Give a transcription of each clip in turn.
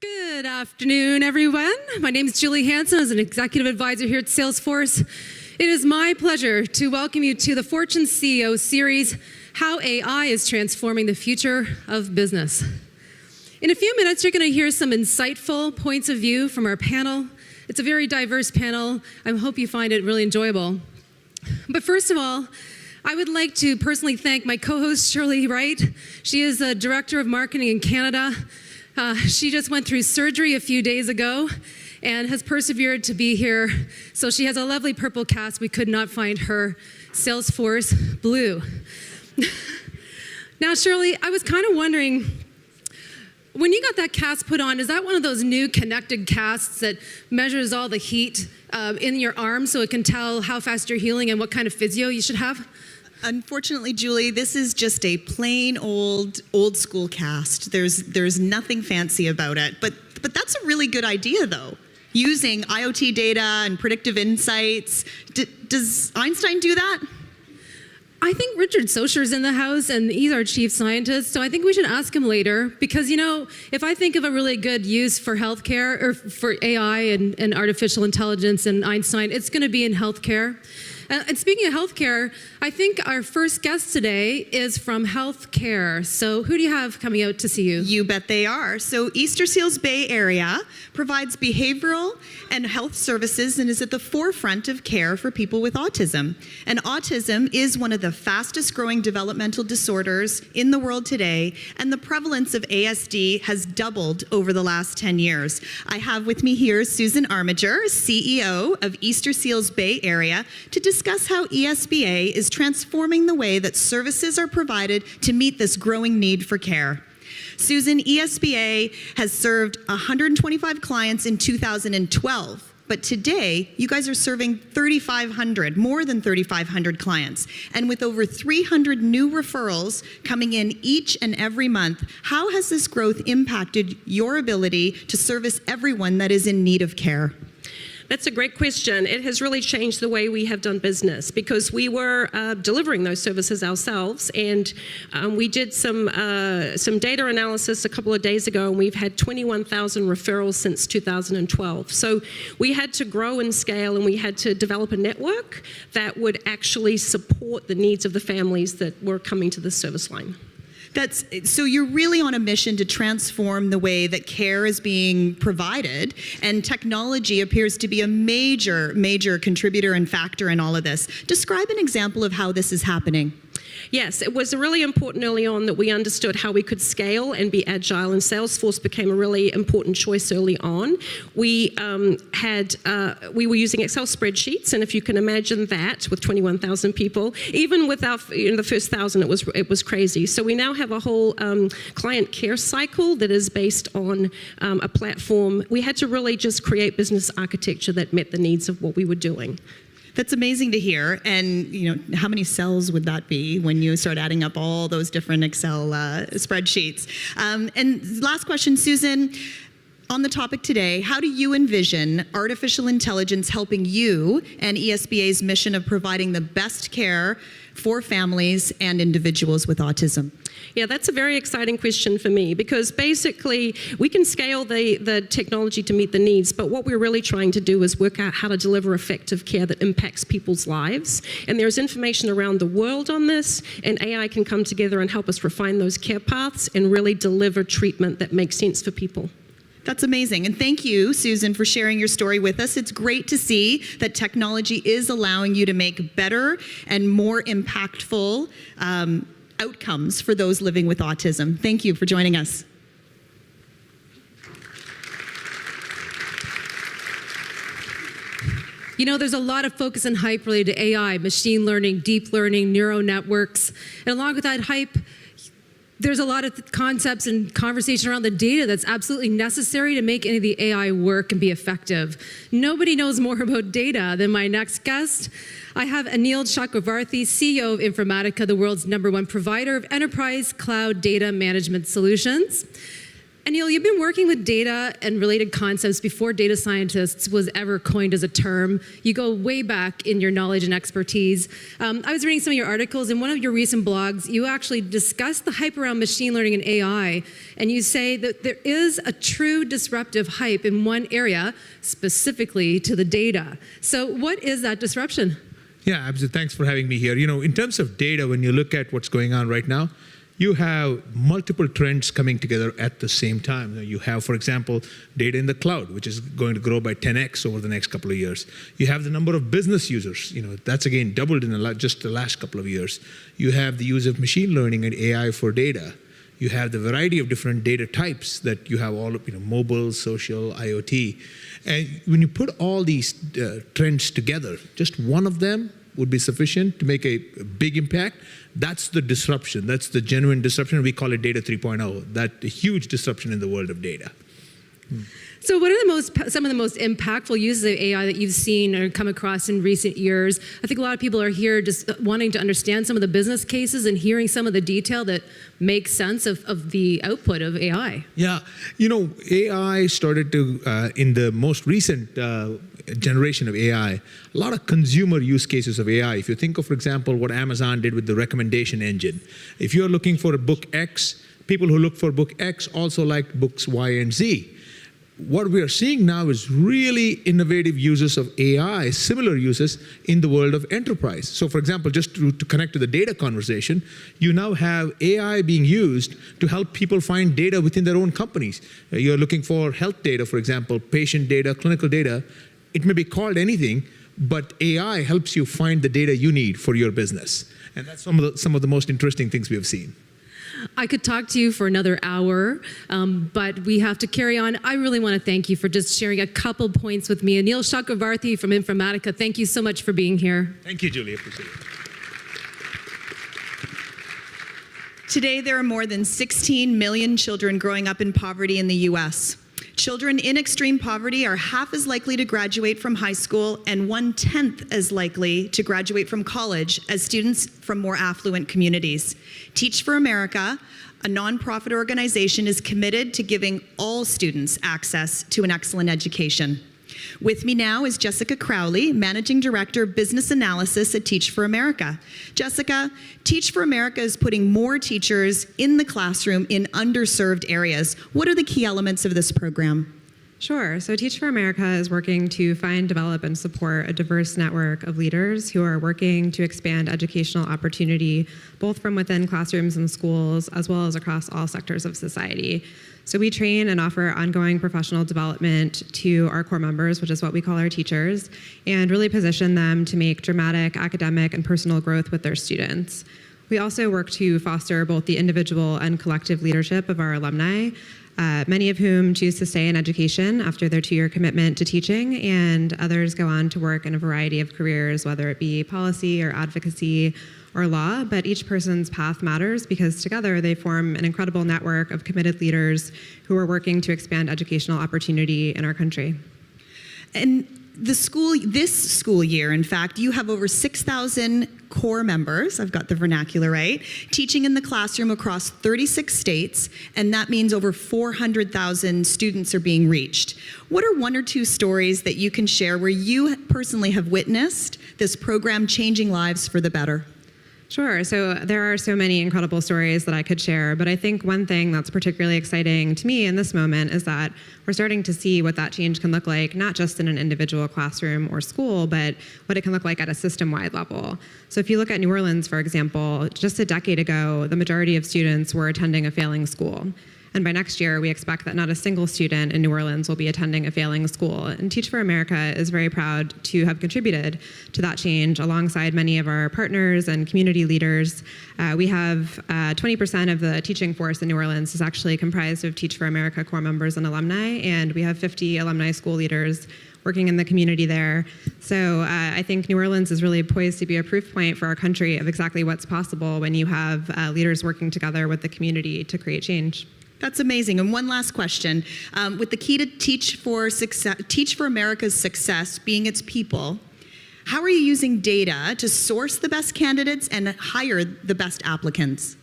Good afternoon, everyone. My name is Julie Hanson. As an executive advisor here at Salesforce, it is my pleasure to welcome you to the Fortune CEO series, How AI is Transforming the Future of Business. In a few minutes, you're going to hear some insightful points of view from our panel. It's a very diverse panel. I hope you find it really enjoyable. But first of all, I would like to personally thank my co-host, Shirley Wright. She is the Director of Marketing in Canada. She just went through surgery a few days ago and has persevered to be here. So she has a lovely purple cast. We could not find her Salesforce blue. Now, Shirley, I was kind of wondering, when you got that cast put on, is that one of those new connected casts that measures all the heat in your arm so it can tell how fast you're healing and what kind of physio you should have? Unfortunately, Julie, this is just a plain old school cast. There's nothing fancy about it. But that's a really good idea, though. Using IoT data and predictive insights. Does Einstein do that? I think Richard Socher's in the house, and he's our chief scientist, so I think we should ask him later. Because, you know, if I think of a really good use for healthcare, or for AI and artificial intelligence and Einstein, it's going to be in healthcare. And speaking of healthcare, I think our first guest today is from healthcare. So who do you have coming out to see you? You bet they are. So Easter Seals Bay Area provides behavioral and health services and is at the forefront of care for people with autism. And autism is one of the fastest growing developmental disorders in the world today, and the prevalence of ASD has doubled over the last 10 years. I have with me here Susan Armiger, CEO of Easter Seals Bay Area, to discuss how ESBA is transforming the way that services are provided to meet this growing need for care. Susan, ESBA has served 125 clients in 2012, but today you guys are serving 3,500, more than 3,500 clients. And with over 300 new referrals coming in each and every month, how has this growth impacted your ability to service everyone that is in need of care? That's a great question. It has really changed the way we have done business because we were delivering those services ourselves, and we did some data analysis a couple of days ago, and we've had 21,000 referrals since 2012. So we had to grow and scale, and we had to develop a network that would actually support the needs of the families that were coming to the service line. So you're really on a mission to transform the way that care is being provided, and technology appears to be a major contributor and factor in all of this. Describe an example of how this is happening. Yes, it was really important early on that we understood how we could scale and be agile, and Salesforce became a really important choice early on. We were using Excel spreadsheets, and if you can imagine that with 21,000 people, even with our, the first 1,000, it was crazy. So we now have a whole client care cycle that is based on a platform. We had to really just create business architecture that met the needs of what we were doing. That's amazing to hear. And how many cells would that be when you start adding up all those different Excel spreadsheets? And last question, Susan, on the topic today, how do you envision artificial intelligence helping you and ESBA's mission of providing the best care for families and individuals with autism? Yeah, that's a very exciting question for me because basically we can scale the technology to meet the needs, but what we're really trying to do is work out how to deliver effective care that impacts people's lives. And there's information around the world on this, and AI can come together and help us refine those care paths and really deliver treatment that makes sense for people. That's amazing. And thank you, Susan, for sharing your story with us. It's great to see that technology is allowing you to make better and more impactful outcomes for those living with autism. Thank you for joining us. You know, there's a lot of focus and hype related to AI, machine learning, deep learning, neural networks. And along with that hype, there's a lot of concepts and conversation around the data that's absolutely necessary to make any of the AI work and be effective. Nobody knows more about data than my next guest. I have Anil Chakravarthy, CEO of Informatica, the world's #1 provider of enterprise cloud data management solutions. Anil, you've been working with data and related concepts before data scientists was ever coined as a term. You go way back in your knowledge and expertise. I was reading some of your articles. In one of your recent blogs, you actually discussed the hype around machine learning and AI, and you say that there is a true disruptive hype in one area, specifically to the data. So what is that disruption? Yeah, absolutely. Thanks for having me here. In terms of data, when you look at what's going on right now, you have multiple trends coming together at the same time. You have, for example, data in the cloud, which is going to grow by 10x over the next couple of years. You have the number of business users. That's again doubled in just the last couple of years. You have the use of machine learning and AI for data. You have the variety of different data types that you have all of, mobile, social, IoT. And when you put all these trends together, just one of them would be sufficient to make a big impact. That's the disruption. That's the genuine disruption. We call it Data 3.0. That huge disruption in the world of data. So what are some of the most impactful uses of AI that you've seen or come across in recent years? I think a lot of people are here just wanting to understand some of the business cases and hearing some of the detail that makes sense of the output of AI. Yeah, AI started to, in the most recent generation of AI, a lot of consumer use cases of AI. If you think of, for example, what Amazon did with the recommendation engine. If you're looking for a book X, people who look for book X also like books Y and Z. What we are seeing now is really innovative uses of AI, similar uses in the world of enterprise. So for example, just to connect to the data conversation, you now have AI being used to help people find data within their own companies. You're looking for health data, for example, patient data, clinical data. It may be called anything, but AI helps you find the data you need for your business. And that's some of the most interesting things we have seen. I could talk to you for another hour, but we have to carry on. I really want to thank you for just sharing a couple points with me. Anil Chakravarthy from Informatica, thank you so much for being here. Thank you, Julie. Appreciate it. Today, there are more than 16 million children growing up in poverty in the U.S. Children in extreme poverty are half as likely to graduate from high school and 1/10 as likely to graduate from college as students from more affluent communities. Teach for America, a nonprofit organization, is committed to giving all students access to an excellent education. With me now is Jessica Crowley, Managing Director, Business Analysis at Teach for America. Jessica, Teach for America is putting more teachers in the classroom in underserved areas. What are the key elements of this program? Sure. So Teach for America is working to find, develop, and support a diverse network of leaders who are working to expand educational opportunity, both from within classrooms and schools, as well as across all sectors of society. So we train and offer ongoing professional development to our core members, which is what we call our teachers, and really position them to make dramatic academic and personal growth with their students. We also work to foster both the individual and collective leadership of our alumni, many of whom choose to stay in education after their 2-year commitment to teaching, and others go on to work in a variety of careers, whether it be policy or advocacy or law, but each person's path matters because together they form an incredible network of committed leaders who are working to expand educational opportunity in our country. And this school year, in fact, you have over 6,000 core members, I've got the vernacular right, teaching in the classroom across 36 states, and that means over 400,000 students are being reached. What are one or two stories that you can share where you personally have witnessed this program changing lives for the better? Sure. So there are so many incredible stories that I could share, but I think one thing that's particularly exciting to me in this moment is that we're starting to see what that change can look like, not just in an individual classroom or school, but what it can look like at a system-wide level. So if you look at New Orleans, for example, just a decade ago, the majority of students were attending a failing school. And by next year, we expect that not a single student in New Orleans will be attending a failing school. And Teach for America is very proud to have contributed to that change alongside many of our partners and community leaders. We have 20% of the teaching force in New Orleans is actually comprised of Teach for America core members and alumni, and we have 50 alumni school leaders working in the community there. So I think New Orleans is really poised to be a proof point for our country of exactly what's possible when you have leaders working together with the community to create change. That's amazing. And one last question. With the key to Teach for America's success being its people, how are you using data to source the best candidates and hire the best applicants?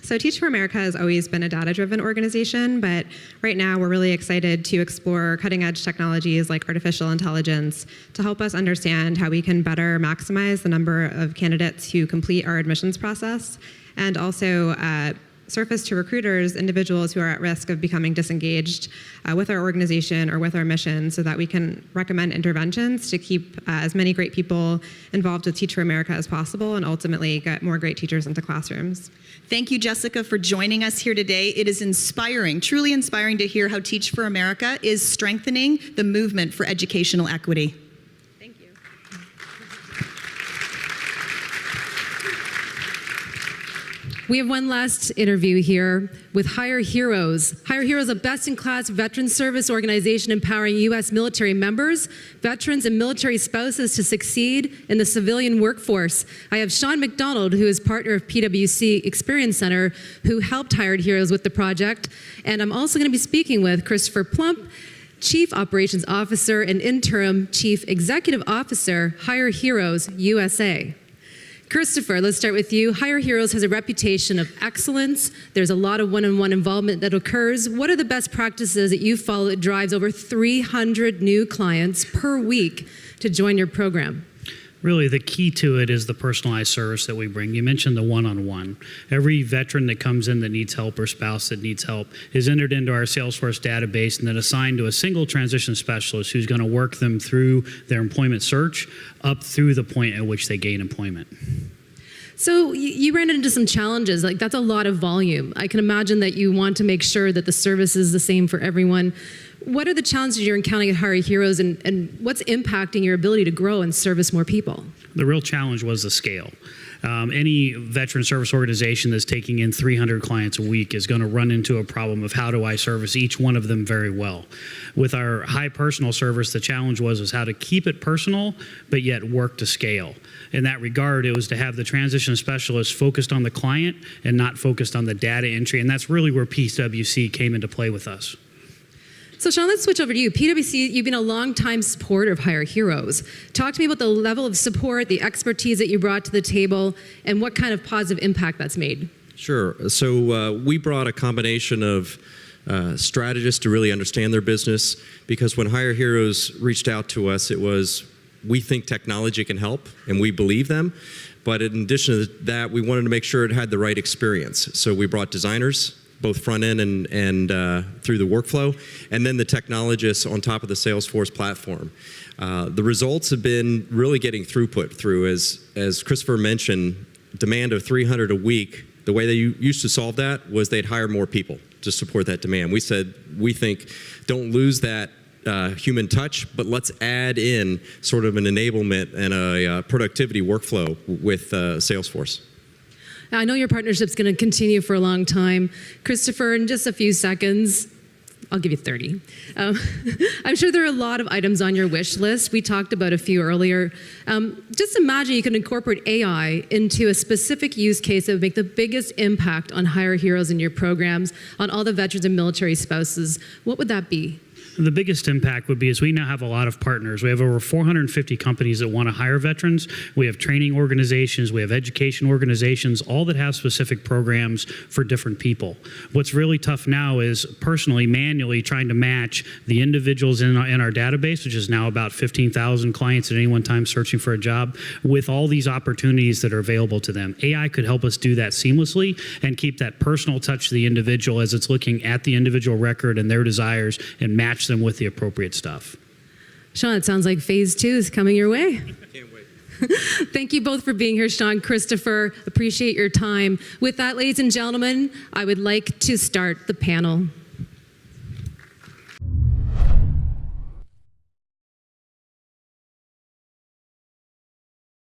So Teach for America has always been a data-driven organization, but right now we're really excited to explore cutting-edge technologies like artificial intelligence to help us understand how we can better maximize the number of candidates who complete our admissions process, and also surface to recruiters individuals who are at risk of becoming disengaged with our organization or with our mission, so that we can recommend interventions to keep as many great people involved with Teach for America as possible and ultimately get more great teachers into classrooms. Thank you, Jessica, for joining us here today. It is inspiring, truly inspiring to hear how Teach for America is strengthening the movement for educational equity. Thank you. We have one last interview here with Hire Heroes. Hire Heroes, a best-in-class veteran service organization empowering U.S. military members, veterans, and military spouses to succeed in the civilian workforce. I have Sean McDonald, who is partner of PwC Experience Center, who helped Hire Heroes with the project. And I'm also going to be speaking with Christopher Plump, Chief Operations Officer and Interim Chief Executive Officer, Hire Heroes USA. Christopher, let's start with you. Hire Heroes has a reputation of excellence. There's a lot of one-on-one involvement that occurs. What are the best practices that you follow that drives over 300 new clients per week to join your program? Really, the key to it is the personalized service that we bring. You mentioned the one-on-one. Every veteran that comes in that needs help or spouse that needs help is entered into our Salesforce database and then assigned to a single transition specialist who's going to work them through their employment search up through the point at which they gain employment. So you ran into some challenges. Like, that's a lot of volume. I can imagine that you want to make sure that the service is the same for everyone. What are the challenges you're encountering at Hire Heroes, and what's impacting your ability to grow and service more people? The real challenge was the scale. Any veteran service organization that's taking in 300 clients a week is going to run into a problem of how do I service each one of them very well. With our high personal service, the challenge was how to keep it personal, but yet work to scale. In that regard, it was to have the transition specialist focused on the client and not focused on the data entry, and that's really where PwC came into play with us. So Sean, let's switch over to you. PwC, you've been a long-time supporter of Hire Heroes. Talk to me about the level of support, the expertise that you brought to the table, and what kind of positive impact that's made. Sure. So we brought a combination of strategists to really understand their business, because when Hire Heroes reached out to us, it was, we think technology can help, and we believe them. But in addition to that, we wanted to make sure it had the right experience. So we brought designers, both front end and through the workflow, and then the technologists on top of the Salesforce platform. The results have been really getting throughput through, as Christopher mentioned, demand of 300 a week. The way they used to solve that was they'd hire more people to support that demand. We said, we think, don't lose that human touch, but let's add in sort of an enablement and a productivity workflow with Salesforce. I know your partnership's going to continue for a long time. Christopher, in just a few seconds, I'll give you 30. I'm sure there are a lot of items on your wish list. We talked about a few earlier. Just imagine you can incorporate AI into a specific use case that would make the biggest impact on Hire Heroes in your programs, on all the veterans and military spouses. What would that be? The biggest impact would be is we now have a lot of partners. We have over 450 companies that want to hire veterans. We have training organizations. We have education organizations, all that have specific programs for different people. What's really tough now is personally, manually trying to match the individuals in our database, which is now about 15,000 clients at any one time searching for a job, with all these opportunities that are available to them. AI could help us do that seamlessly and keep that personal touch to the individual as it's looking at the individual record and their desires and match them with the appropriate stuff. Sean, it sounds like phase 2 is coming your way. I can't wait. Thank you both for being here, Sean, Christopher. Appreciate your time. With that, ladies and gentlemen, I would like to start the panel.